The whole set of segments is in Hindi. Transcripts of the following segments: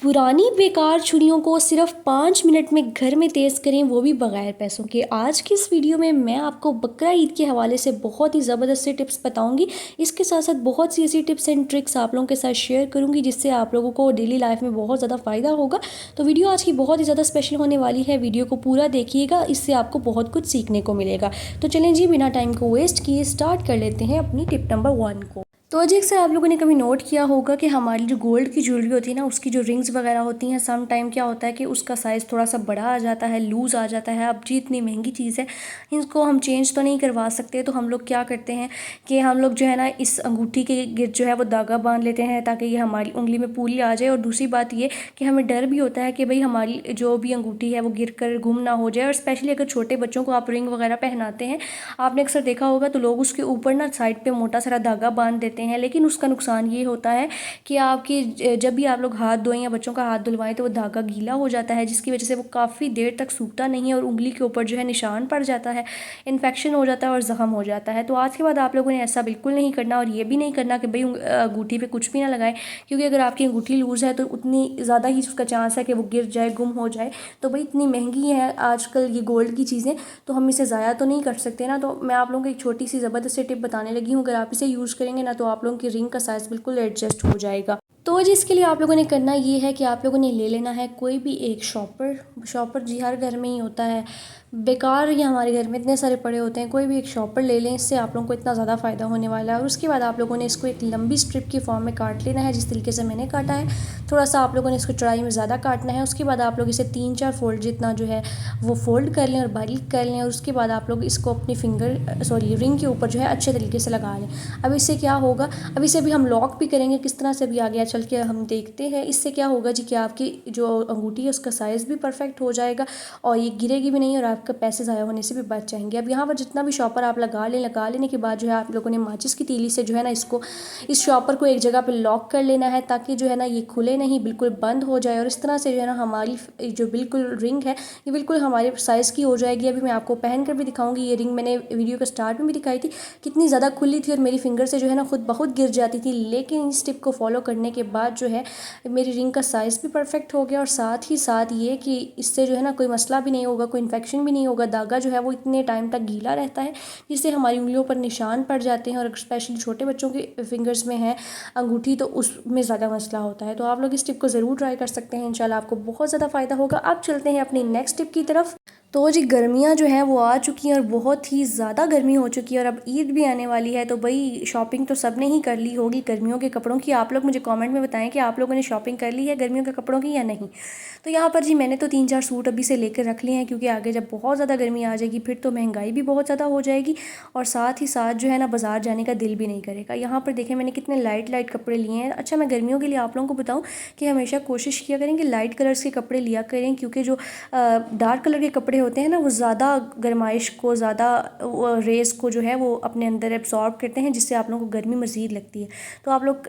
पुरानी बेकार छुरियों को सिर्फ 5 मिनट में घर में तेज़ करें, वो भी बगैर पैसों के। आज की इस वीडियो में मैं आपको बकरा ईद के हवाले से बहुत ही ज़बरदस्त सी टिप्स बताऊंगी। इसके साथ साथ बहुत सी ऐसी टिप्स एंड ट्रिक्स आप लोगों के साथ शेयर करूंगी जिससे आप लोगों को डेली लाइफ में बहुत ज़्यादा फ़ायदा होगा। तो वीडियो आज की बहुत ही ज़्यादा स्पेशल होने वाली है, वीडियो को पूरा देखिएगा, इससे आपको बहुत कुछ सीखने को मिलेगा। तो चलें जी, बिना टाइम को वेस्ट किए स्टार्ट कर लेते हैं अपनी टिप नंबर 1 को। तो अजी अक्सर आप लोगों ने कभी नोट किया होगा कि हमारी जो गोल्ड की ज्वेलरी होती है ना, उसकी जो रिंग्स वगैरह होती हैं, सम टाइम क्या होता है कि उसका साइज़ थोड़ा सा बड़ा आ जाता है, लूज़ आ जाता है। अब जी इतनी महंगी चीज़ है, इसको हम चेंज तो नहीं करवा सकते, तो हम लोग क्या करते हैं कि हम लोग जो है ना इस अंगूठी के गिर्द जो है वो धागा बांध लेते हैं ताकि ये हमारी उंगली में पूरी आ जाए। और दूसरी बात ये कि हमें डर भी होता है कि भाई हमारी जो भी अंगूठी है वो गिर कर गुम ना हो जाए। और स्पेशली अगर छोटे बच्चों को आप रिंग वगैरह पहनाते हैं, आपने अक्सर देखा होगा तो लोग उसके ऊपर ना साइड पर मोटा सारा धागा बांध देते हैं, लेकिन उसका नुकसान ये होता है कि आपकी जब भी आप लोग हाथ धोएं या बच्चों का हाथ धुलवाएं तो वो धागा गीला हो जाता है, जिसकी वजह से वो काफ़ी देर तक सूखता नहीं है और उंगली के ऊपर जो है निशान पड़ जाता है, इन्फेक्शन हो जाता है और ज़ख्म हो जाता है। तो आज के बाद आप लोगों ने ऐसा बिल्कुल नहीं करना। और ये भी नहीं करना कि भाई अंगूठी पे कुछ भी ना लगाएं, क्योंकि अगर आपकी अंगूठी लूज़ है तो उतनी ज़्यादा ही उसका चांस है कि वो गिर जाए, गुम हो जाए। तो भाई इतनी महंगी है आजकल ये गोल्ड की चीज़ें, तो हम इसे ज़ाया तो नहीं कर सकते ना। तो मैं आप लोगों को एक छोटी सी ज़बरदस्त टिप बताने लगी हूँ, अगर आप इसे यूज़ करेंगे ना तो आप लोगों की रिंग का साइज़ बिल्कुल एडजस्ट हो जाएगा। तो जी इसके लिए आप लोगों ने करना ये है कि आप लोगों ने ले लेना है कोई भी एक शॉपर जी हर घर में ही होता है, बेकार ही हमारे घर में इतने सारे पड़े होते हैं, कोई भी एक शॉपर ले लें, इससे आप लोगों को इतना ज़्यादा फ़ायदा होने वाला है। और उसके बाद आप लोगों ने इसको एक लंबी स्ट्रिप की फॉर्म में काट लेना है, जिस तरीके से मैंने काटा है। थोड़ा सा आप लोगों ने इसको चौड़ाई में ज़्यादा काटना है। उसके बाद आप लोग इसे 3-4 फोल्ड जितना जो है वो फोल्ड कर लें और बारीक कर लें। और उसके बाद आप लोग इसको अपनी रिंग के ऊपर जो है अच्छे तरीके से लगा लें। अब इससे क्या होगा, अब इसे भी हम लॉक भी करेंगे, किस तरह से भी आगे चल के हम देखते हैं। इससे क्या होगा जी कि आपकी जो अंगूठी है उसका साइज़ भी परफेक्ट हो जाएगा और ये गिरेगी भी नहीं और आपका पैसे ज़ाया होने से भी बच जाएंगे। अब यहाँ पर जितना भी शॉपर आप लगा लेने के बाद जो है आप लोगों ने माचिस की तीली से जो है ना इस शॉपर को एक जगह पे लॉक कर लेना है, ताकि जो है ना ये खुले नहीं, बिल्कुल बंद हो जाए। और इस तरह से जो है ना हमारी जो बिल्कुल रिंग है ये बिल्कुल हमारे साइज़ की हो जाएगी। अभी मैं आपको पहन कर भी दिखाऊंगी। ये रिंग मैंने वीडियो के स्टार्ट में भी दिखाई थी, कितनी ज़्यादा खुली थी और मेरी फिंगर से जो है ना खुद ब खुद गिर जाती थी। लेकिन इस टिप को फॉलो करने के बाद जो है मेरी रिंग का साइज़ भी परफेक्ट हो गया और साथ ही साथ ये कि इससे जो है ना कोई मसला भी नहीं होगा, कोई इन्फेक्शन भी नहीं होगा। धागा जो है वो इतने टाइम तक गीला रहता है, जिससे हमारी उंगलियों पर निशान पड़ जाते हैं। और स्पेशली छोटे बच्चों के फिंगर्स में है अंगूठी तो उसमें ज़्यादा मसला होता है। तो आप लोग इस टिप को ज़रूर ट्राई कर सकते हैं, इंशाल्लाह आपको बहुत ज़्यादा फ़ायदा होगा। अब चलते हैं अपनी नेक्स्ट टिप की तरफ। तो जी गर्मियाँ जो हैं वो आ चुकी हैं और बहुत ही ज़्यादा गर्मी हो चुकी है और अब ईद भी आने वाली है। तो भाई शॉपिंग तो सब ने ही कर ली होगी गर्मियों के कपड़ों की। आप लोग मुझे कमेंट में बताएं कि आप लोगों ने शॉपिंग कर ली है गर्मियों के कपड़ों की या नहीं। तो यहाँ पर जी मैंने तो 3-4 सूट अभी से लेकर रख लिए हैं, क्योंकि आगे जब बहुत ज़्यादा गर्मी आ जाएगी फिर तो महंगाई भी बहुत ज़्यादा हो जाएगी और साथ ही साथ जो है ना बाज़ार जाने का दिल भी नहीं करेगा। यहाँ पर देखें मैंने कितने लाइट कपड़े लिए हैं। अच्छा, मैं गर्मियों के लिए आप लोगों को बताऊँ कि हमेशा कोशिश किया करें कि लाइट कलर्स के कपड़े लिया करें, क्योंकि जो डार्क कलर के कपड़े होते हैं ना वो ज़्यादा गर्माइश को, ज़्यादा रेस को जो है वो अपने अंदर एब्सॉर्ब करते हैं, जिससे आप लोगों को गर्मी मज़ीद लगती है। तो आप लोग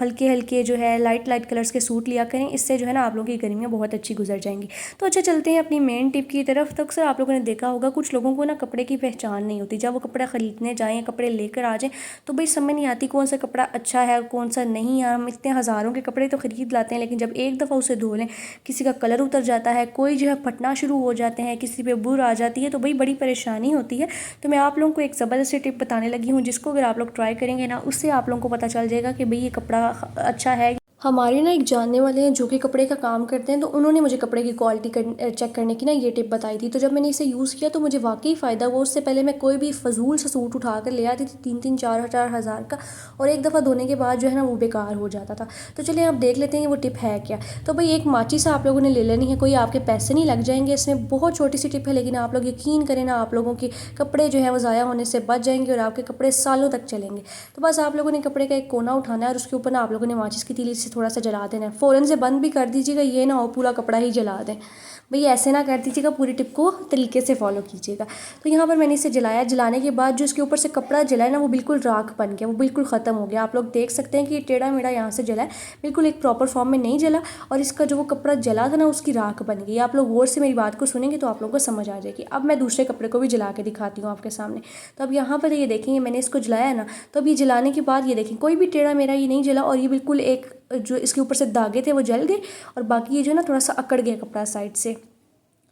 हल्के हल्के जो है लाइट कलर्स के सूट लिया करें, इससे जो है ना आप लोगों की गर्मियाँ बहुत अच्छी गुजर जाएंगी। तो अच्छा, चलते हैं अपनी मेन टिप की तरफ। तो अक्सर आप लोगों ने देखा होगा कुछ लोगों को ना कपड़े की पहचान नहीं होती। जब वो कपड़ा ख़रीदने जाएँ, कपड़े लेकर आ जाएँ, तो भाई समझ नहीं आती कौन सा कपड़ा अच्छा है और कौन सा नहीं है। हम इतने हज़ारों के कपड़े तो ख़रीद लाते हैं, लेकिन जब एक दफ़ा उसे धो लें किसी का कलर उतर जाता है, कोई जो है फटना शुरू हो जाते हैं, किसी पे बुर आ जाती है, तो भाई बड़ी परेशानी होती है। तो मैं आप लोगों को एक ज़बरदस्त टिप बताने लगी हूँ, जिसको अगर आप लोग ट्राई करेंगे ना उससे आप लोगों को पता चल जाएगा कि भाई ये कपड़ा अच्छा है। हमारे ना एक जानने वाले हैं जो कि कपड़े का काम करते हैं, तो उन्होंने मुझे कपड़े की क्वालिटी चेक करने की ना ये टिप बताई थी। तो जब मैंने इसे यूज़ किया तो मुझे वाकई फ़ायदा हुआ। उससे पहले मैं कोई भी फजूल सा सूट उठा कर ले आती थी 3-3 4 4 हज़ार का, और एक दफ़ा धोने के बाद जो है ना वो बेकार हो जाता था। तो चलिए आप देख लेते हैं वो टिप है क्या। तो भाई एक माचिस आप लोगों ने ले लेनी है, कोई आपके पैसे नहीं लग जाएंगे, इसमें बहुत छोटी सी टिप है, लेकिन आप लोग यकीन करें ना आप लोगों के कपड़े जो है वो ज़ाया होने से बच जाएंगे और आपके कपड़े सालों तक चलेंगे। तो बस आप लोगों ने कपड़े का एक कोना उठाना है और उसके ऊपर ना आप लोगों ने माचिस की तीली से थोड़ा सा जला देना है। फ़ौरन से बंद भी कर दीजिएगा, ये ना हो पूरा कपड़ा ही जला दें। भाई ऐसे ना कर दीजिएगा, पूरी टिप को तरीके से फॉलो कीजिएगा। तो यहाँ पर मैंने इसे जलाया, जलाने के बाद जो इसके ऊपर से कपड़ा जला है ना वो बिल्कुल राख बन गया, वो बिल्कुल ख़त्म हो गया। आप लोग देख सकते हैं कि टेढ़ा मेढ़ा यहाँ से जला है, बिल्कुल एक प्रॉपर फॉर्म में नहीं जला, और इसका जो वो कपड़ा जला था ना उसकी राख बन गई। आप लोग गौर से मेरी बात को सुनेंगे तो आप लोगों को समझ आ जाएगी। अब मैं दूसरे कपड़े को भी जला के दिखाती हूँ आपके सामने। तो अब यहाँ पर ये देखेंगे मैंने इसको जलाया है ना, तो अब ये जलाने के बाद ये देखें कोई भी टेढ़ा मेढ़ा ये नहीं जला और ये बिल्कुल एक जो इसके ऊपर से धागे थे वो जल गए और बाकी ये जो है ना थोड़ा सा अकड़ गया कपड़ा साइड से,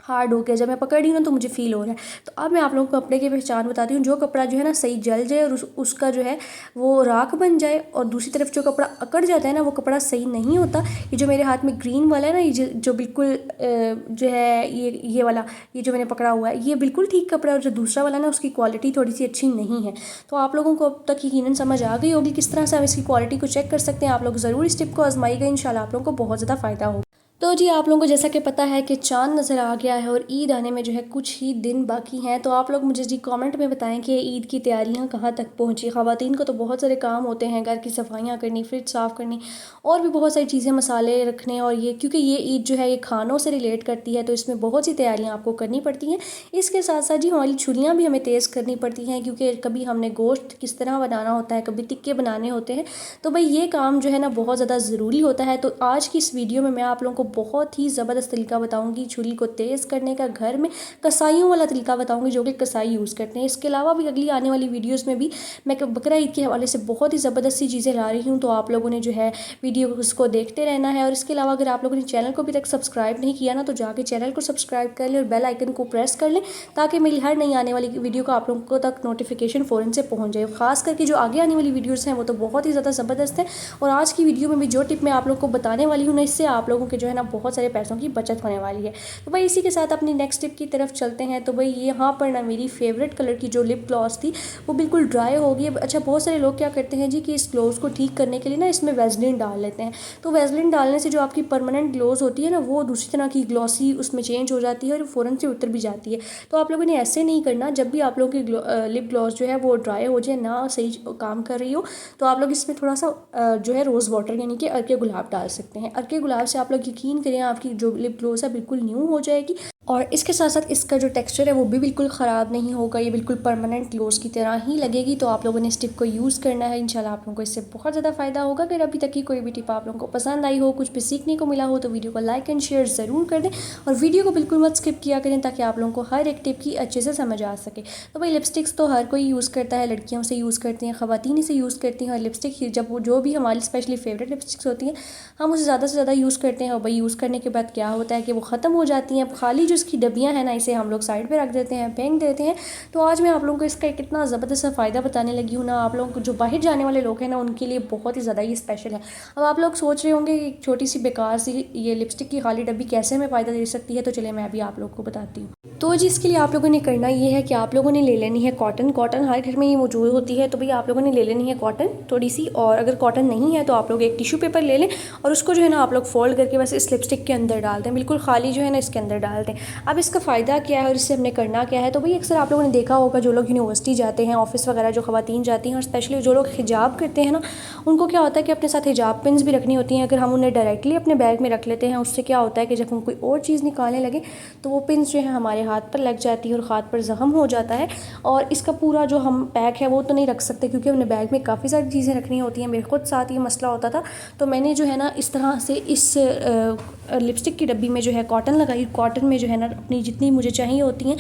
हार्ड हो गया। जब मैं पकड़ रही हूँ ना तो मुझे फील हो रहा है। तो अब मैं आप लोगों को कपड़े की पहचान बताती हूँ। जो कपड़ा जो है ना सही जल जाए और उसका जो है वो राख बन जाए, और दूसरी तरफ जो कपड़ा अकड़ जाता है ना वो कपड़ा सही नहीं होता। ये जो मेरे हाथ में ग्रीन वाला है ना, ये जो बिल्कुल जो है ये वाला, ये जो मैंने पकड़ा हुआ है ये बिल्कुल ठीक कपड़ा है, और जो दूसरा वाला ना उसकी क्वालिटी थोड़ी सी अच्छी नहीं है। तो आप लोगों को अब तक यकीनन समझ आ गई होगी किस तरह से हम इसकी क्वालिटी को चेक कर सकते हैं। आप लोग ज़रूर इस टिप को आजमाइएगा, इंशाल्लाह आप लोगों को बहुत ज़्यादा फ़ायदा होगा। तो जी आप लोगों को जैसा कि पता है कि चाँद नज़र आ गया है और ईद आने में जो है कुछ ही दिन बाकी हैं। तो आप लोग मुझे जी कमेंट में बताएं कि ईद की तैयारियां कहाँ तक पहुंची। ख़वातीन को तो बहुत सारे काम होते हैं, घर की सफाइयां करनी, फ्रिज साफ़ करनी और भी बहुत सारी चीज़ें, मसाले रखने, और ये क्योंकि ये ईद जो है ये खानों से रिलेट करती है तो इसमें बहुत सी तैयारियाँ आपको करनी पड़ती हैं। इसके साथ साथ जी हमारी छुरियाँ भी हमें तेज़ करनी पड़ती हैं, क्योंकि कभी हमने गोश्त किस तरह बनाना होता है, कभी टिक्के बनाने होते हैं। तो भाई ये काम जो है ना बहुत ज़्यादा ज़रूरी होता है। तो आज की इस वीडियो में मैं आप लोगों को बहुत ही ज़बरदस्त तरीका बताऊंगी छुरी को तेज़ करने का, घर में कसाइयों वाला तरीका बताऊंगी जो कि कसाई यूज़ करते हैं। इसके अलावा भी अगली आने वाली वीडियोस में भी मैं बकरा ईद के हवाले से बहुत ही ज़बरदस्त सी चीज़ें ला रही हूँ। तो आप लोगों ने जो है वीडियो उसको देखते रहना है। और इसके अलावा अगर आप लोगों ने चैनल को अभी तक सब्सक्राइब नहीं किया ना तो जाके चैनल को सब्सक्राइब कर लें और बेल आइकन को प्रेस कर लें, ताकि मेरी हर नई आने वाली वीडियो का आप लोगों को तक नोटिफिकेशन फ़ौरन से पहुँच जाए। खास करके जो आगे आने वाली वीडियोज़ हैं वो तो बहुत ही ज़्यादा ज़बरदस्त है। और आज की वीडियो में भी जो टिप मैं आप लोगों को बताने वाली हूँ ना, इससे आप लोगों के जो है ना बहुत सारे पैसों की बचत होने वाली है। तो भाई इसी के साथ अपनी नेक्स्ट टिप की तरफ चलते हैं। तो भाई यहाँ पर ना मेरी फेवरेट कलर की जो लिप ग्लॉस थी वो बिल्कुल ड्राई हो गई है। अच्छा बहुत सारे लोग क्या करते हैं जी कि इस ग्लोज को ठीक करने के लिए ना इसमें वैसलीन डाल लेते हैं। तो वैसलीन डालने से जो आपकी परमानेंट ग्लोज होती है ना वो दूसरी तरह की ग्लॉसी उसमें चेंज हो जाती है और फ़ौरन से उतर भी जाती है। तो आप लोगों ने ऐसे नहीं करना। जब भी आप लोगों की लिप ग्लॉस जो है वो ड्राई हो जाए, ना सही काम कर रही हो, तो आप लोग इसमें थोड़ा सा जो है रोज़ वाटर यानी कि अर्के गुलाब डाल सकते हैं। अर्के गुलाब से आप लोग यकीन करें आपकी जो लिप ग्लोस है बिल्कुल न्यू हो जाएगी। और इसके साथ साथ इसका जो टेक्सचर है वो भी बिल्कुल ख़राब नहीं होगा, ये बिल्कुल परमानेंट ग्लोस की तरह ही लगेगी। तो आप लोगों ने इस टिप को यूज़ करना है, इंशाल्लाह आप लोगों को इससे बहुत ज़्यादा फ़ायदा होगा। अगर अभी तक की कोई भी टिप आप लोगों को पसंद आई हो, कुछ भी सीखने को मिला हो, तो वीडियो को लाइक एंड शेयर ज़रूर कर दें और वीडियो को बिल्कुल मत स्किप किया करें, ताकि आप लोगों को हर एक टिप की अच्छे से समझ आ सके। तो भाई लिपस्टिक्स तो हर कोई यूज़ करता है, लड़कियों से यूज़ करती हैं, ख़वातीन से यूज़ करती हैं। और लिपस्टिक जब वो जो भी हमारी स्पेशली फेवरेट लिपस्टिक्स होती हैं हम उसे ज़्यादा से ज़्यादा यूज़ करते हैं। और भाई यूज़ करने के बाद क्या होता है कि वो ख़त्म हो जाती हैं। खाली जो इसकी डब्बियाँ हैं ना इसे हम लोग साइड पे रख देते हैं, फेंक देते हैं। तो आज मैं आप लोगों को इसका कितना ज़बरदस्त फ़ायदा बताने लगी हूँ ना, आप लोगों को जो बाहर जाने वाले लोग हैं ना उनके लिए बहुत ही ज़्यादा ये स्पेशल है। अब आप लोग सोच रहे होंगे कि छोटी सी बेकार सी ये लिपस्टिक की खाली डब्बी कैसे हमें फ़ायदा दे सकती है, तो चलिए मैं अभी आप लोग को बताती हूँ। तो जी इसके लिए आप लोगों ने करना ये है कि आप लोगों ने ले लेनी है कॉटन। कॉटन हर घर में ये मौजूद होती है, तो भाई आप लोगों ने ले लेनी है कॉटन थोड़ी सी। और अगर कॉटन नहीं है तो आप लोग एक टिश्यू पेपर ले लें और उसको जो है ना आप लोग फोल्ड करके बस इस लिपस्टिक के अंदर डाल दें, बिल्कुल खाली जो है ना इसके अंदर डाल दें। अब इसका फ़ायदा क्या है और इससे हमने करना क्या है, तो भाई अक्सर आप लोगों ने देखा होगा जो लोग यूनिवर्सिटी जाते हैं, ऑफिस वगैरह जो ख़वातीन जाती हैं, और स्पेशली जो लोग हिजाब करते हैं ना उनको क्या होता है कि अपने साथ हिजाब पिन्स भी रखनी होती हैं। अगर हम उन्हें डायरेक्टली अपने बैग में रख लेते हैं उससे क्या होता है कि जब हम कोई और चीज़ निकालने लगे तो वो पिन्स जो है हमारे हाथ पर लग जाती है और हाथ पर ज़ख्म हो जाता है। और इसका पूरा जो हम पैक है वो तो नहीं रख सकते, क्योंकि हमने बैग में काफ़ी सारी चीज़ें रखनी होती हैं। मेरे खुद साथ ये मसला होता था, तो मैंने जो है ना इस तरह से इस लिपस्टिक की डब्बी में जो है कॉटन लगाई। कॉटन में जो है ना अपनी जितनी मुझे चाहिए होती हैं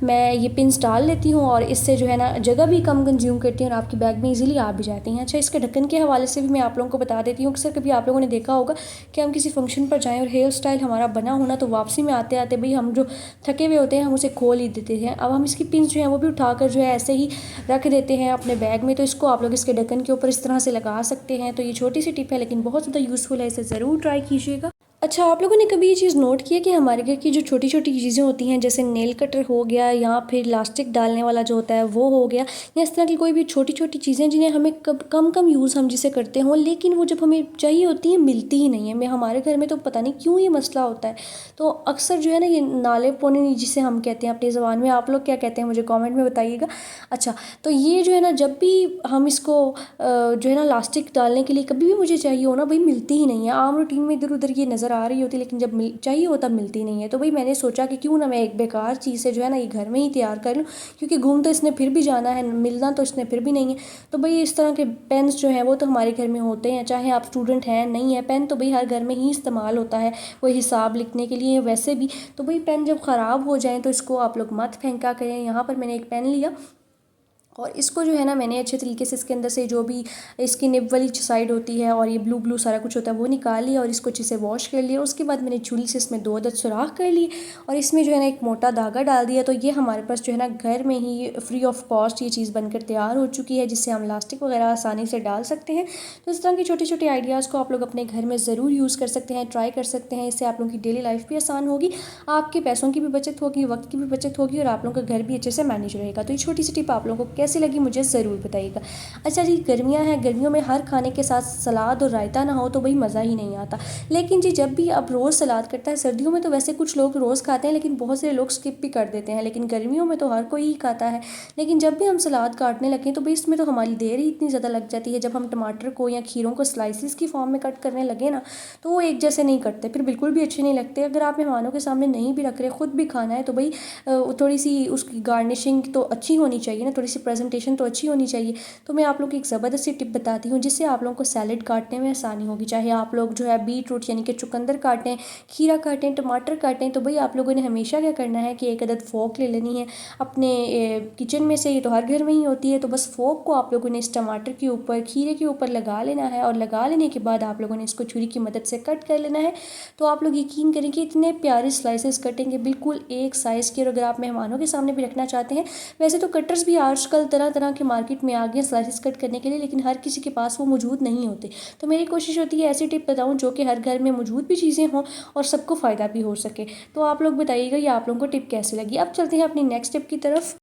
मैं ये पिन्स डाल लेती हूँ, और इससे जो है ना जगह भी कम कंज्यूम करती हैं और आपकी बैग में इजीली आ भी जाती हैं। अच्छा इसके ढक्कन के हवाले से भी मैं आप लोगों को बता देती हूँ। अक्सर कभी आप लोगों ने देखा होगा कि हम किसी फंक्शन पर जाएं और हेयर स्टाइल हमारा बना होना, तो वापसी में आते आते भाई हम जो थके हुए होते हैं हम उसे खोल ही देते हैं। अब हम इसकी पिन्स जो है वो भी उठाकर जो है ऐसे ही रख देते हैं अपने बैग में। तो इसको आप लोग इसके ढक्कन के ऊपर इस तरह से लगा सकते हैं। तो ये छोटी सी टिप है लेकिन बहुत ज़्यादा यूज़फुल है, इसे ज़रूर ट्राई कीजिएगा। अच्छा आप लोगों ने कभी ये चीज़ नोट की है कि हमारे घर की जो छोटी छोटी चीज़ें होती हैं जैसे नेल कटर हो गया या फिर इलास्टिक डालने वाला जो होता है वो हो गया, या इस तरह की कोई भी छोटी छोटी चीज़ें जिन्हें हमें कम यूज़ हम जिसे करते हों, लेकिन वो जब हमें चाहिए होती हैं मिलती ही नहीं है। मैं हमारे घर में तो पता नहीं क्यों ये मसला होता है। तो अक्सर जो है ना ये नाले पौने जिसे हम कहते हैं अपनी ज़बान में, आप लोग क्या कहते हैं मुझे कॉमेंट में बताइएगा। अच्छा तो ये जो है ना जब भी हम इसको जो है ना इलास्टिक डालने के लिए कभी भी मुझे चाहिए हो ना भाई मिलती ही नहीं है। आम रूटीन में इधर उधर ये नज़र आ रही होती है लेकिन जब चाहिए हो तब मिलती नहीं है। तो भाई मैंने सोचा कि क्यों ना मैं एक बेकार चीज़ से जो है ना ये घर में ही तैयार कर लूँ, क्योंकि घूम तो इसने फिर भी जाना है, मिलना तो इसने फिर भी नहीं है। तो भाई इस तरह के पेन्स जो हैं वो तो हमारे घर में होते हैं, चाहे आप स्टूडेंट हैं नहीं है, पेन तो भाई हर घर में ही इस्तेमाल होता है, कोई हिसाब लिखने के लिए वैसे भी। तो भाई पेन जब ख़राब हो जाए तो इसको आप लोग मत फेंका करें। यहाँ पर मैंने एक पेन लिया और इसको जो है ना मैंने अच्छे तरीके से इसके अंदर से जो भी इसकी निब वाली साइड होती है और ये ब्लू ब्लू सारा कुछ होता है वो निकाल लिया और इसको अच्छे से वॉश कर लिया। उसके बाद मैंने छुरी से इसमें 2 अदद सुराख कर लिए और इसमें जो है ना एक मोटा धागा डाल दिया। तो ये हमारे पास जो है ना घर में ही फ्री ऑफ कॉस्ट ये चीज़ बनकर तैयार हो चुकी है, जिससे हम इलास्टिक वगैरह आसानी से डाल सकते हैं। तो इस तरह के छोटे छोटे आइडियाज़ को आप लोग अपने घर में ज़रूर यूज़ कर सकते हैं, ट्राई कर सकते हैं। इससे आप लोगों की डेली लाइफ भी आसान होगी, आपके पैसों की भी बचत होगी, वक्त की भी बचत होगी और आप लोगों का घर भी अच्छे से मैनेज रहेगा। तो ये छोटी सी टिप आप लोगों को कैसी लगी मुझे ज़रूर बताइएगा। अच्छा जी, गर्मियाँ हैं, गर्मियों में हर खाने के साथ सलाद और रायता ना हो तो भाई मज़ा ही नहीं आता। लेकिन जी जब भी अब रोज़ सलाद करता है, सर्दियों में तो वैसे कुछ लोग रोज़ खाते हैं लेकिन बहुत से लोग स्किप भी कर देते हैं, लेकिन गर्मियों में तो हर कोई ही खाता है। लेकिन जब भी हम सलाद काटने लगें तो भाई इसमें तो हमारी देर ही इतनी ज़्यादा लग जाती है। जब हम टमाटर को या खीरों को स्लाइसिस की फॉर्म में कट करने लगे ना तो वो एक जैसे नहीं कटते, फिर बिल्कुल भी अच्छे नहीं लगते। अगर आप मेहमानों के सामने नहीं भी रख रहे, खुद भी खाना है तो भाई थोड़ी सी उसकी गार्निशिंग तो अच्छी होनी चाहिए ना, थोड़ी सी प्रेजेंटेशन तो अच्छी होनी चाहिए। तो मैं आप लोग को एक ज़बरदस्त सी टिप बताती हूँ जिससे आप लोगों को सैलेड काटने में आसानी होगी। चाहे आप लोग जो है बीट रूट यानी कि चुकंदर काटें, खीरा काटें, टमाटर काटें, तो भाई आप लोगों ने हमेशा क्या करना है कि एक अदद फोक ले लेनी है अपने किचन में से। ये तो हर घर में ही होती है। तो बस फोक को आप लोगों ने इस टमाटर के ऊपर, खीरे के ऊपर लगा लेना है और लगा लेने के बाद आप लोगों ने इसको छुरी की मदद से कट कर लेना है। तो आप लोग यकीन करें कि इतने प्यारे स्लाइसेस कटेंगे, बिल्कुल एक साइज़ के। और अगर आप मेहमानों के सामने भी रखना चाहते हैं, वैसे तो कटर्स भी आजकल तरह तरह के मार्केट में आ गए स्लाइसेस कट करने के लिए, लेकिन हर किसी के पास वो मौजूद नहीं होते। तो मेरी कोशिश होती है ऐसी टिप बताऊं जो कि हर घर में मौजूद भी चीज़ें हों और सबको फ़ायदा भी हो सके। तो आप लोग बताइएगा ये आप लोगों को टिप कैसी लगी। अब चलते हैं अपनी नेक्स्ट टिप की तरफ।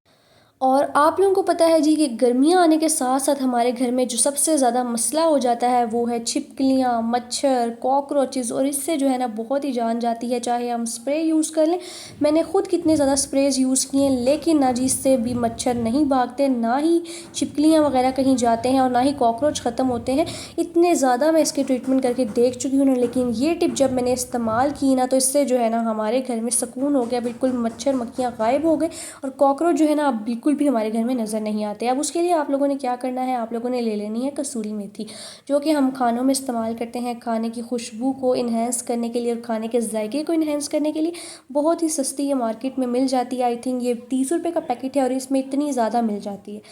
और आप लोगों को पता है जी कि गर्मियाँ आने के साथ साथ हमारे घर में जो सबसे ज़्यादा मसला हो जाता है वो है छिपकलियाँ, मच्छर, कॉकरोचेज़। और इससे जो है ना बहुत ही जान जाती है, चाहे हम स्प्रे यूज़ कर लें। मैंने खुद कितने ज़्यादा स्प्रेज यूज़ किए हैं, लेकिन ना जी इससे भी मच्छर नहीं भागते, ना ही छिपकलियाँ वगैरह कहीं जाते हैं और ना ही कॉकरोच ख़त्म होते हैं। इतने ज़्यादा मैं इसके ट्रीटमेंट करके देख चुकी हूँ ना, लेकिन ये टिप जब मैंने इस्तेमाल की ना तो इससे जो है ना हमारे घर में सुकून हो गया, बिल्कुल मच्छर मक्खियाँ गायब हो गए और कॉकरोच जो है ना अब बिल्कुल भी हमारे घर में नज़र नहीं आते। अब उसके लिए आप लोगों ने क्या करना है, आप लोगों ने ले लेनी है कसूरी मेथी, जो कि हम खानों में इस्तेमाल करते हैं खाने की खुशबू को इन्हेंस करने के लिए और खाने के जायके को इन्हेंस करने के लिए। बहुत ही सस्ती ये मार्केट में मिल जाती है। आई थिंक ये 30 रुपये का पैकेट है और इसमें इतनी ज़्यादा मिल जाती है।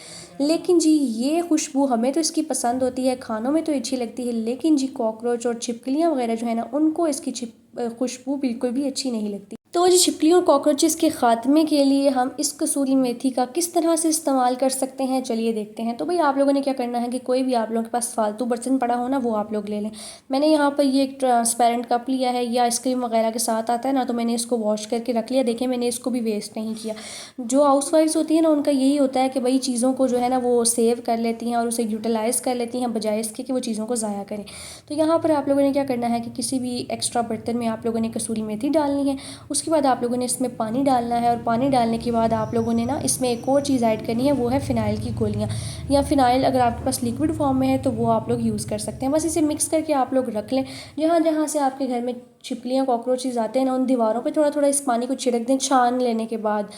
लेकिन जी ये खुशबू हमें तो इसकी पसंद होती है, खानों में तो अच्छी लगती है, लेकिन जी कॉकरोच और छिपकलियाँ वगैरह जो है ना उनको इसकी खुशबू बिल्कुल भी अच्छी नहीं लगती। तो जी छिपकलियों और कॉकरोचेस के ख़ात्मे के लिए हम इस कसूरी मेथी का किस तरह से इस्तेमाल कर सकते हैं, चलिए देखते हैं। तो भाई आप लोगों ने क्या करना है कि कोई भी आप लोगों के पास फालतू बर्तन पड़ा हो ना वो आप लोग ले लें। मैंने यहाँ पर ये एक ट्रांसपेरेंट कप लिया है, या आइसक्रीम वगैरह के साथ आता है ना, तो मैंने इसको वॉश करके रख लिया। देखें मैंने इसको भी वेस्ट नहीं किया। जो हाउस वाइफ्स होती है ना उनका यही होता है कि भाई चीज़ों को जो है ना वो सेव कर लेती हैं और उसे यूटिलाइज़ कर लेती हैं, बजाय इसके कि वो चीज़ों को ज़ाया करें। तो यहाँ पर आप लोगों ने क्या करना है कि किसी भी एक्स्ट्रा बर्तन में आप लोगों ने कसूरी मेथी डालनी है। उसके बाद आप लोगों ने इसमें पानी डालना है और पानी डालने के बाद आप लोगों ने ना इसमें एक और चीज़ ऐड करनी है, वो है फ़िनाइल की गोलियाँ, या फ़िनाइल अगर आपके पास लिक्विड फॉर्म में है तो वो आप लोग यूज़ कर सकते हैं। बस इसे मिक्स करके आप लोग रख लें। जहाँ जहाँ से आपके घर में छिपकलियाँ कॉकरोचेस आते हैं ना उन दीवारों पे थोड़ा थोड़ा इस पानी को छिड़क दें छान लेने के बाद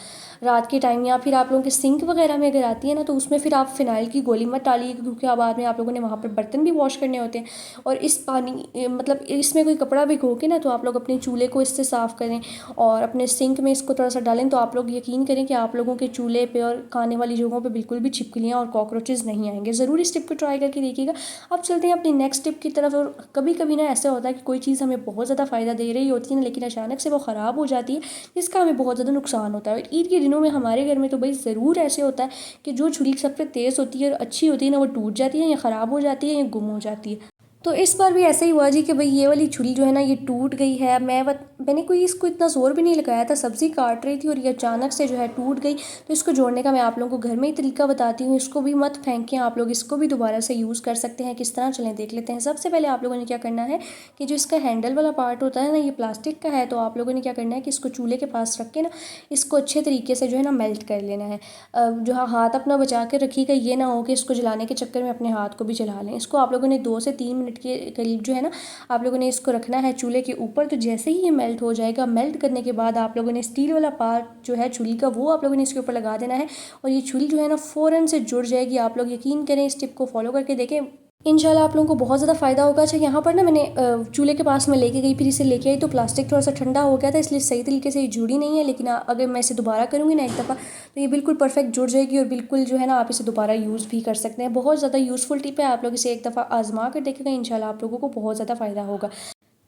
रात के टाइम। या फिर आप लोगों के सिंक वगैरह में अगर आती है ना तो उसमें फिर आप फ़िनाइल की गोली मत डालिए, क्योंकि अब बाद में आप लोगों ने वहाँ पर बर्तन भी वॉश करने होते हैं। और इस पानी मतलब इसमें कोई कपड़ा भिगो के ना तो आप लोग अपने चूल्हे को इससे साफ़ करें और अपने सिंक में इसको थोड़ा सा डालें। तो आप लोग यकीन करें कि आप लोगों के चूल्हे पे और खाने वाली जगहों पे बिल्कुल भी छिपकलियाँ और कॉकरोचेस नहीं आएंगे। ज़रूर इस टिप को ट्राई करके देखिएगा। अब चलते हैं अपनी नेक्स्ट टिप की तरफ। और कभी कभी ना ऐसा होता है कि कोई चीज़ हमें बहुत ज़्यादा फ़ायदा दे रही होती है ना, लेकिन अचानक से वो ख़राब हो जाती है, जिसका हमें बहुत ज़्यादा नुकसान होता है। और ईद के दिनों में हमारे घर में तो भाई ज़रूर ऐसे होता है कि जो छुरी सबसे तेज़ होती है और अच्छी होती है ना वो टूट जाती है या ख़राब हो जाती है या गुम हो जाती है। तो इस बार भी ऐसा ही हुआ जी कि भाई ये वाली छुरी जो है ना ये टूट गई है। मैंने कोई इसको इतना ज़ोर भी नहीं लगाया था, सब्ज़ी काट रही थी और ये अचानक से जो है टूट गई। तो इसको जोड़ने का मैं आप लोगों को घर में ही तरीका बताती हूँ। इसको भी मत फेंकें, आप लोग इसको भी दोबारा से यूज़ कर सकते हैं। किस तरह चलें देख लेते हैं। सबसे पहले आप लोगों ने क्या करना है कि जो इसका हैंडल वाला पार्ट होता है ना ये प्लास्टिक का है, तो आप लोगों ने क्या करना है कि इसको चूल्हे के पास रख के ना इसको अच्छे तरीके से जो है ना मेल्ट कर लेना है। जो हाथ अपना बचा के रखिएगा, ये ना हो कि इसको जलाने के चक्कर में अपने हाथ को भी जला लें। इसको आप लोगों ने 2 से 3 मिनट के करीब जो है ना आप लोगों ने इसको रखना है चूल्हे के ऊपर। तो जैसे ही ये मेल्ट हो जाएगा, मेल्ट करने के बाद आप लोगों ने स्टील वाला पार्ट जो है छुरी का वो आप लोगों ने इसके ऊपर लगा देना है और ये छुरी जो है ना फ़ौरन से जुड़ जाएगी। आप लोग यकीन करें, इस टिप को फॉलो करके देखें, इंशाल्लाह आप लोगों को बहुत ज़्यादा फ़ायदा होगा। अच्छा, यहाँ पर ना मैंने चूल्हे के पास में लेके गई, फिर इसे लेके आई तो प्लास्टिक थोड़ा सा ठंडा हो गया था, इसलिए सही तरीके से ये जुड़ी नहीं है। लेकिन अगर मैं इसे दोबारा करूँगी ना एक दफ़ा, तो ये बिल्कुल परफेक्ट जुड़ जाएगी और बिल्कुल जो है ना आप इसे दोबारा यूज़ भी कर सकते हैं। बहुत ज़्यादा यूज़फुल टिप है, आप लोग इसे एक दफ़ा आजमा कर देखेगा, इंशाल्लाह आप लोगों को बहुत ज़्यादा फ़ायदा होगा।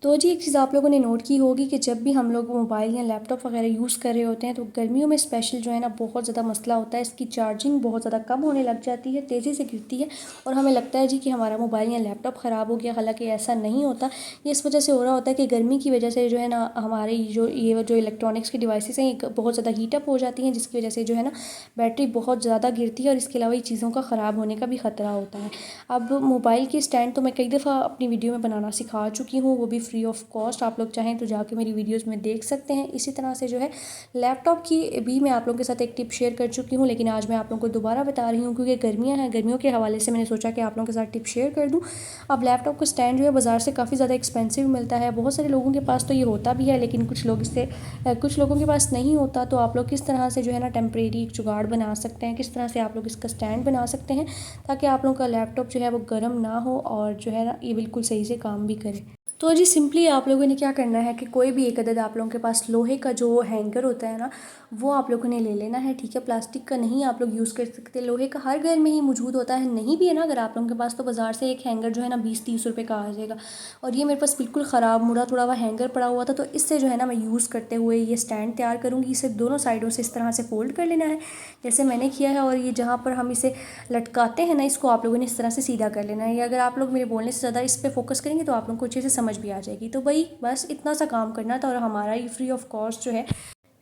तो जी एक चीज़ आप लोगों ने नोट की होगी कि जब भी हम लोग मोबाइल या लैपटॉप वगैरह यूज़ कर रहे होते हैं तो गर्मियों में स्पेशल जो है ना बहुत ज़्यादा मसला होता है, इसकी चार्जिंग बहुत ज़्यादा कम होने लग जाती है, तेज़ी से गिरती है और हमें लगता है जी कि हमारा मोबाइल या लैपटॉप ख़राब हो गया। हालांकि ऐसा नहीं होता, ये इस वजह से हो रहा होता है कि गर्मी की वजह से जो है ना हमारी जो इलेक्ट्रॉनिक्स की डिवाइसेस हैं ये बहुत ज़्यादा हीटअप हो जाती हैं, जिसकी वजह से जो है ना बैटरी बहुत ज़्यादा गिरती है और इसके अलावा ये चीज़ों का ख़राब होने का भी ख़तरा होता है। अब मोबाइल की स्टैंड तो मैं कई दफ़ा अपनी वीडियो में बनाना सिखा चुकी हूँ, वो भी फ्री ऑफ कॉस्ट। आप लोग चाहें तो जाके मेरी वीडियोस में देख सकते हैं। इसी तरह से जो है लैपटॉप की भी मैं आप लोगों के साथ एक टिप शेयर कर चुकी हूँ, लेकिन आज मैं आप लोगों को दोबारा बता रही हूँ क्योंकि गर्मियाँ हैं, गर्मियों के हवाले से मैंने सोचा कि आप लोगों के साथ टिप शेयर कर दूँ। अब लैपटॉप का स्टैंड जो है बाज़ार से काफ़ी ज़्यादा एक्सपेंसिव मिलता है, बहुत सारे लोगों के पास तो ये होता भी है, लेकिन कुछ लोगों के पास नहीं होता। तो आप लोग किस तरह से जो है ना टेम्परेरी एक जुगाड़ बना सकते हैं, किस तरह से आप लोग इसका स्टैंड बना सकते हैं ताकि आप लोगों का लैपटॉप जो है वो गर्म ना हो और जो है ना ये बिल्कुल सही से काम भी करे। तो जी सिंपली आप लोगों ने क्या करना है कि कोई भी एक अदद आप लोगों के पास लोहे का जो हैंगर होता है ना वो आप लोगों ने ले लेना है, ठीक है। प्लास्टिक का नहीं आप लोग यूज़ कर सकते, लोहे का हर घर में ही मौजूद होता है। नहीं भी है ना अगर आप लोगों के पास, तो बाज़ार से एक हैंगर जो है ना 20-30 रुपये का आ जाएगा। और ये मेरे पास बिल्कुल ख़राब मुड़ा थोड़ा हुआ हैंगर पड़ा हुआ था, तो इससे जो है ना मैं यूज़ करते हुए ये स्टैंड तैयार करूँगी। इसे दोनों साइडों से इस तरह से फोल्ड कर लेना है जैसे मैंने किया है, और ये जहाँ पर हम इसे लटकाते हैं ना इसको आप लोगों ने इस तरह से सीधा कर लेना है। या अगर आप लोग मेरे बोलने से ज़्यादा इस पर फोकस करेंगे तो आप लोगों को अच्छे से समझ भी आ जाएगी। तो भाई बस इतना सा काम करना था और हमारा ये फ्री ऑफ कॉस्ट जो है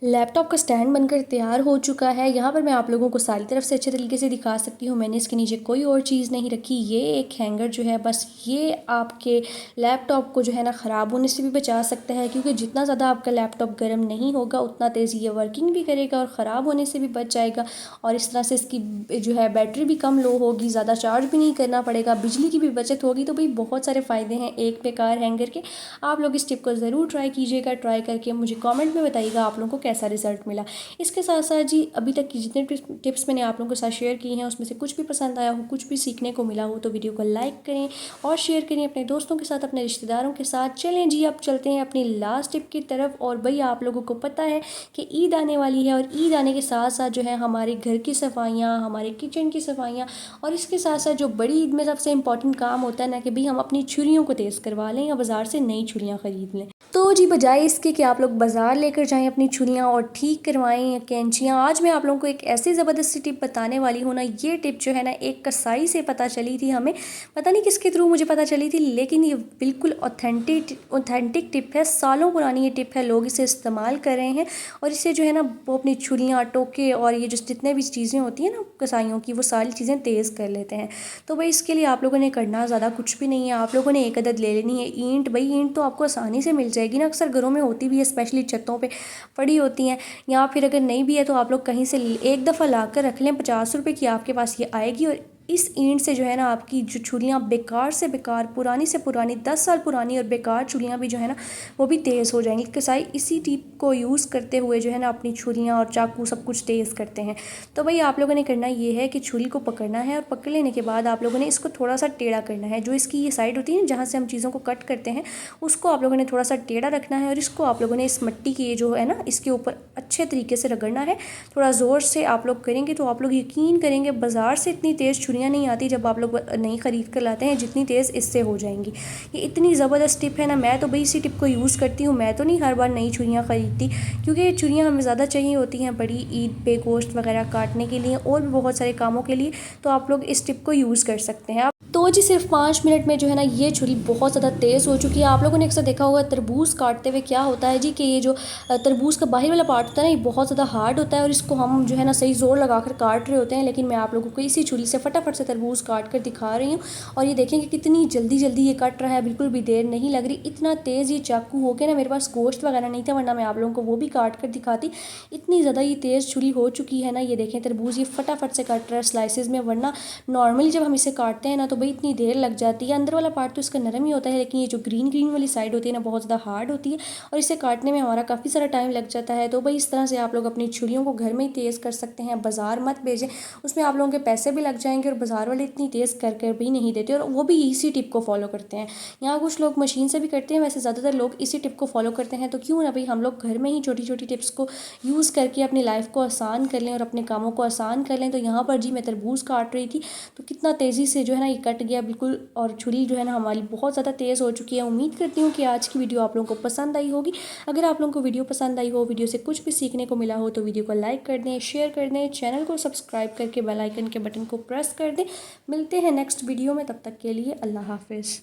लैपटॉप का स्टैंड बनकर तैयार हो चुका है। यहाँ पर मैं आप लोगों को सारी तरफ से अच्छे तरीके से दिखा सकती हूँ, मैंने इसके नीचे कोई और चीज़ नहीं रखी। ये एक हैंगर जो है बस ये आपके लैपटॉप को जो है ना ख़राब होने से भी बचा सकता है, क्योंकि जितना ज़्यादा आपका लैपटॉप गर्म नहीं होगा उतना तेज़ी ये वर्किंग भी करेगा और ख़राब होने से भी बच जाएगा। और इस तरह से इसकी जो है बैटरी भी कम लो होगी, ज़्यादा चार्ज भी नहीं करना पड़ेगा, बिजली की भी बचत होगी। तो भाई बहुत सारे फ़ायदे हैं एक बेकार हैंगर के। आप लोग इस टिप को ज़रूर ट्राई कीजिएगा, ट्राई करके मुझे कमेंट में बताइएगा आप लोगों को कैसा रिजल्ट मिला। इसके साथ साथ जी अभी तक की जितने टिप्स मैंने आप लोगों के साथ शेयर की हैं उसमें से कुछ भी पसंद आया हो, कुछ भी सीखने को मिला हो, तो वीडियो को लाइक करें और शेयर करें अपने दोस्तों के साथ, अपने रिश्तेदारों के साथ। चलें जी अब चलते हैं अपनी लास्ट टिप की तरफ। और भाई आप लोगों को पता है कि ईद आने वाली है और ईद आने के साथ साथ जो है हमारे घर की सफाइयाँ, हमारे किचन की सफाइयाँ, और इसके साथ साथ जो बड़ी ईद में सबसे इंपॉर्टेंट काम होता है ना कि भाई हम अपनी छुरियों को तेज़ करवा लें या बाज़ार से नई छुरियाँ ख़रीद लें। तो जी बजाय इसके कि आप लोग बाज़ार लेकर जाएं अपनी छुरियाँ और ठीक करवाएं कैंचियाँ, आज मैं आप लोगों को एक ऐसी ज़बरदस्ती टिप बताने वाली हूँ ना। ये टिप जो है ना एक कसाई से पता चली थी हमें, पता नहीं किसके थ्रू मुझे पता चली थी, लेकिन ये बिल्कुल ऑथेंटिक टिप है, सालों पुरानी ये टिप है, लोग इसे इस्तेमाल कर रहे हैं और इससे जो है ना वो अपनी छुरियाँ, टोके और ये जो जितने भी चीज़ें होती हैं ना कसाइयों की, वो सारी चीज़ें तेज़ कर लेते हैं। तो भाई इसके लिए आप लोगों ने करना ज़्यादा कुछ भी नहीं है, आप लोगों ने एक अदद ले लेनी है ईंट। भाई ईंट तो आपको आसानी से मिल जाएगी ना, अक्सर घरों में होती भी है, स्पेशली छतों पे पड़ी होती हैं, या फिर अगर नहीं भी है तो आप लोग कहीं से एक दफ़ा ला कर रख लें, 50 रुपये की आपके पास ये आएगी। और इस ईंट से जो है ना आपकी जो छुरियाँ बेकार से बेकार, पुरानी से पुरानी, 10 साल पुरानी और बेकार छुरियाँ भी जो है ना वो भी तेज़ हो जाएंगी। कसाई इसी टिप को यूज़ करते हुए जो है ना अपनी छुरियाँ और चाकू सब कुछ तेज़ करते हैं। तो भाई आप लोगों ने करना ये है कि छुरी को पकड़ना है और पकड़ लेने के बाद आप लोगों ने इसको थोड़ा सा टेढ़ा करना है। जो इसकी ये साइड होती है जहाँ से हम चीज़ों को कट करते हैं उसको आप लोगों ने थोड़ा सा टेढ़ा रखना है और इसको आप लोगों ने इस मिट्टी की ये जो है ना इसके ऊपर अच्छे तरीके से रगड़ना है। थोड़ा ज़ोर से आप लोग करेंगे तो आप लोग यकीन करेंगे बाज़ार से इतनी तेज़ छुरियाँ नहीं आती जब आप लोग नहीं ख़रीद कर लाते हैं जितनी तेज़ इससे हो जाएंगी। ये इतनी ज़बरदस्त टिप है ना, मैं तो भाई इसी टिप को यूज़ करती हूँ। मैं तो नहीं हर बार नई छुरियाँ ख़रीदती, क्योंकि ये छुरियाँ हमें ज़्यादा चाहिए होती हैं बड़ी ईद पे गोश्त वगैरह काटने के लिए और भी बहुत सारे कामों के लिए। तो आप लोग इस टिप को यूज़ कर सकते हैं। तो जी सिर्फ 5 मिनट में जो है ना ये छुरी बहुत ज़्यादा तेज़ हो चुकी है। आप लोगों ने अक्सर देखा होगा तरबूज काटते हुए क्या होता है जी कि ये जो तरबूज का बाहर वाला पार्ट होता है ना ये बहुत ज़्यादा हार्ड होता है और इसको हम जो है ना सही ज़ोर लगाकर काट रहे होते हैं, लेकिन मैं आप लोगों को इसी छुरी से फटाफट से तरबूज काट कर दिखा रही हूँ। और ये देखें कि कितनी जल्दी जल्दी ये कट रहा है, बिल्कुल भी देर नहीं लग रही। इतना तेज़ ये चाकू हो गया ना, मेरे पास गोश्त वगैरह नहीं था वरना मैं आप लोगों को वो भी काट कर दिखाती। इतनी ज़्यादा ये तेज़ छुरी हो चुकी है ना, ये देखें तरबूज ये फटाफट से कट रहा है स्लाइसिस में, वरना नॉर्मली जब हम इसे काटते हैं ना तो भाई इतनी देर लग जाती है। अंदर वाला पार्ट तो इसका नरम ही होता है, लेकिन ये जो ग्रीन ग्रीन वाली साइड होती है ना बहुत ज़्यादा हार्ड होती है और इसे काटने में हमारा काफ़ी सारा टाइम लग जाता है। तो भाई इस तरह से आप लोग अपनी छुरियों को घर में ही तेज़ कर सकते हैं, बाज़ार मत भेजें, उसमें आप लोगों के पैसे भी लग जाएंगे और बाज़ार वाले इतनी तेज़ कर कर भी नहीं देते और वो भी इसी टिप को फॉलो करते हैं। यहाँ कुछ लोग मशीन से भी करते हैं, वैसे ज़्यादातर लोग इसी टिप को फॉलो करते हैं। तो क्यों ना भाई हम लोग घर में ही छोटी छोटी टिप्स को यूज़ करके अपनी लाइफ को आसान कर लें और अपने कामों को आसान कर लें। तो यहाँ पर जी मैं तरबूज़ काट रही थी तो कितना तेज़ी से जो है ना ये कट गया बिल्कुल, और छुरी जो है ना हमारी बहुत ज़्यादा तेज़ हो चुकी है। उम्मीद करती हूँ कि आज की वीडियो आप लोगों को पसंद आई होगी। अगर आप लोगों को वीडियो पसंद आई हो, वीडियो से कुछ भी सीखने को मिला हो, तो वीडियो को लाइक कर दें, शेयर कर दें, चैनल को सब्सक्राइब करके बेल आइकन के बटन को प्रेस कर दें। मिलते हैं नेक्स्ट वीडियो में, तब तक के लिए अल्लाह हाफिज़।